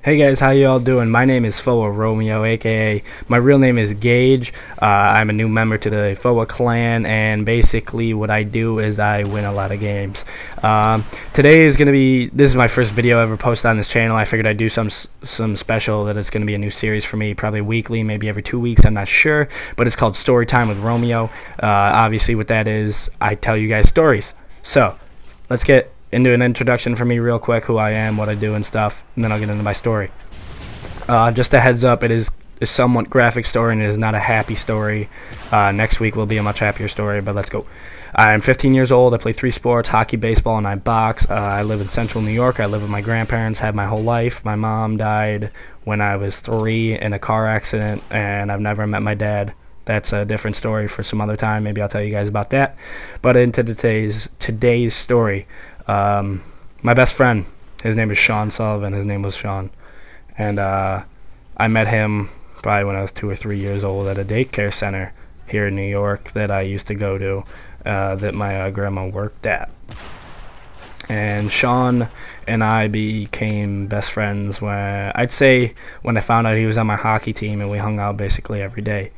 Hey guys, how you all doing? My name is Foa Romeo, aka my real name is Gage. I'm a new member to the Foa clan, and basically what I do is I win a lot of games. Today is this is my first video ever posted on this channel. I figured I'd do some special, that it's gonna be a new series for me, probably weekly, maybe every 2 weeks. I'm not sure, but it's called Storytime with Romeo. Obviously, what that is, I tell you guys stories. So let's get into an introduction for me real quick, who I am, what I do and stuff, and then I'll get into my story. Just a heads up, it is a somewhat graphic story and it is not a happy story. Next week will be a much happier story, but let's go. I'm 15 years old, I play 3 sports, hockey, baseball, and I box. I live in central New York. I live with my grandparents, had my whole life. My mom died when I was 3 in a car accident, and I've never met my dad. That's a different story for some other time. Maybe I'll tell you guys about that. But into today's story. My best friend, his name is Sean Sullivan. His name was Sean, and I met him probably when I was 2 or 3 years old at a daycare center here in New York that I used to go to, that my grandma worked at. And Sean and I became best friends when I found out he was on my hockey team, and we hung out basically every day.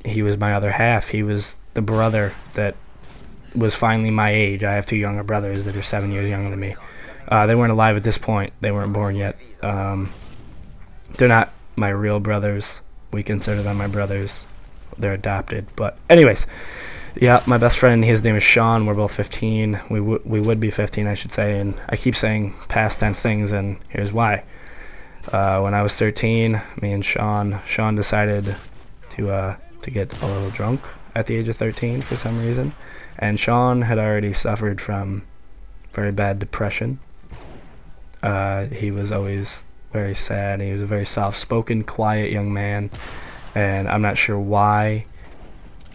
He was my other half. He was the brother that was finally my age. I have 2 younger brothers that are 7 years younger than me. They weren't alive at this point. They weren't born yet. They're not my real brothers. We consider them my brothers. They're adopted. But anyways, yeah, my best friend, his name is Sean. We're both 15. We would be 15, I should say. And I keep saying past tense things, and here's why. When I was 13, me and Sean decided to get a little drunk at the age of 13 for some reason. And Sean had already suffered from very bad depression. He was always very sad. He was a very soft-spoken, quiet young man, and I'm not sure why,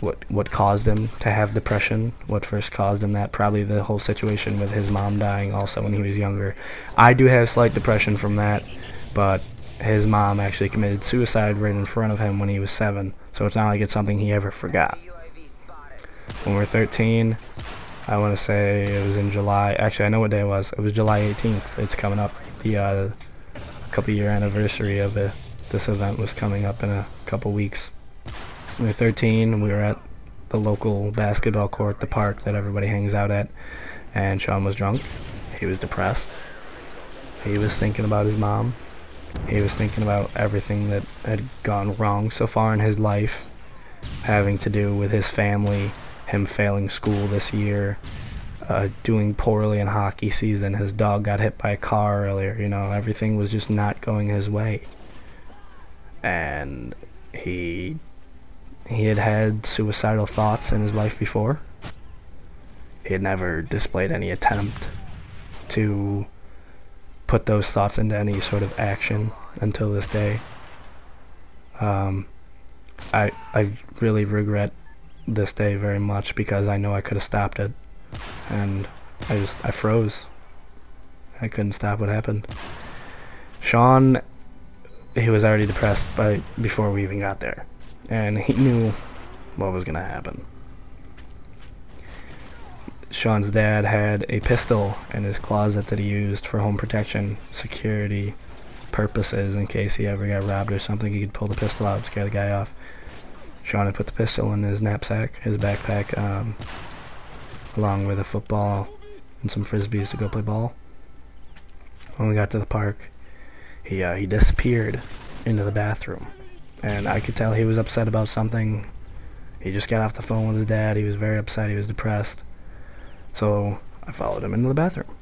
what caused him to have depression, what first caused him that. Probably the whole situation with his mom dying also when he was younger. I do have slight depression from that, but his mom actually committed suicide right in front of him when he was 7, so it's not like it's something he ever forgot. When we were 13, I want to say it was in July. Actually, I know what day it was. It was July 18th. It's coming up. The couple-year anniversary of this event was coming up in a couple weeks. We were 13. We were at the local basketball court, the park that everybody hangs out at, and Sean was drunk. He was depressed. He was thinking about his mom. He was thinking about everything that had gone wrong so far in his life, having to do with his family, him failing school this year, doing poorly in hockey season. His dog got hit by a car earlier. You know, everything was just not going his way. And he had suicidal thoughts in his life before. He had never displayed any attempt to put those thoughts into any sort of action until this day. I really regret this day very much, because I know I could have stopped it, and I froze. I couldn't stop what happened. Sean, he was already depressed before we even got there, and he knew what was gonna happen. Sean's dad had a pistol in his closet that he used for home protection, security purposes, in case he ever got robbed or something. He could pull the pistol out and scare the guy off. Sean had put the pistol in his knapsack, his backpack, along with a football and some frisbees to go play ball. When we got to the park, he disappeared into the bathroom, and I could tell he was upset about something. He just got off the phone with his dad. He was very upset. He was depressed. So I followed him into the bathroom.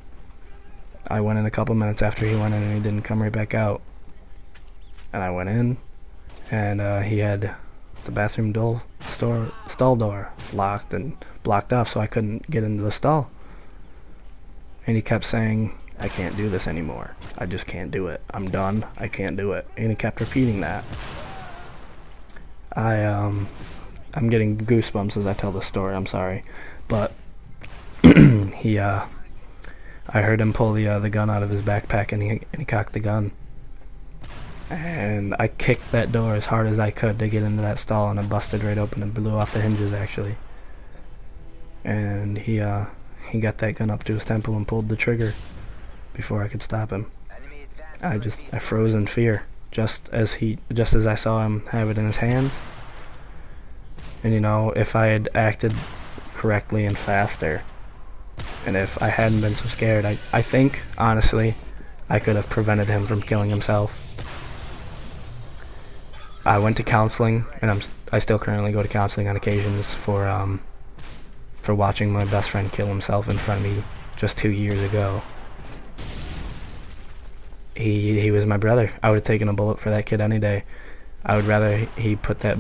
I went in a couple minutes after he went in, and he didn't come right back out. And I went in, and he had the bathroom stall door locked and blocked off, so I couldn't get into the stall. And he kept saying, "I can't do this anymore. I just can't do it. I'm done. I can't do it." And he kept repeating that. I'm getting goosebumps as I tell this story. I'm sorry, but I heard him pull the gun out of his backpack, and he cocked the gun. And I kicked that door as hard as I could to get into that stall, and it busted right open and blew off the hinges, actually. And he got that gun up to his temple and pulled the trigger before I could stop him. I froze in fear, just as I saw him have it in his hands. And you know, if I had acted correctly and faster, and if I hadn't been so scared, I think, honestly, I could have prevented him from killing himself. I went to counseling, and I still currently go to counseling on occasions for watching my best friend kill himself in front of me just 2 years ago. He was my brother. I would have taken a bullet for that kid any day. I would rather he put that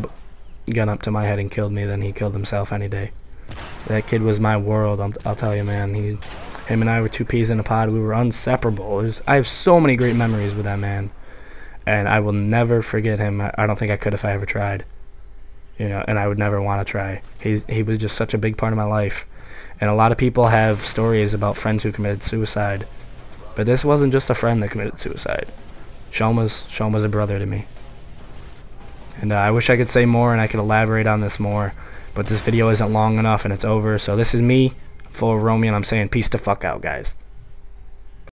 gun up to my head and killed me than he killed himself any day. That kid was my world. I'll tell you, man. Him and I were two peas in a pod. We were inseparable. I have so many great memories with that man, and I will never forget him. I don't think I could if I ever tried. You know, and I would never want to try. He was just such a big part of my life. And a lot of people have stories about friends who committed suicide, but this wasn't just a friend that committed suicide. Sean was a brother to me. And I wish I could say more and I could elaborate on this more, but this video isn't long enough and it's over. So this is me, Full of Romeo, and I'm saying peace the fuck out, guys.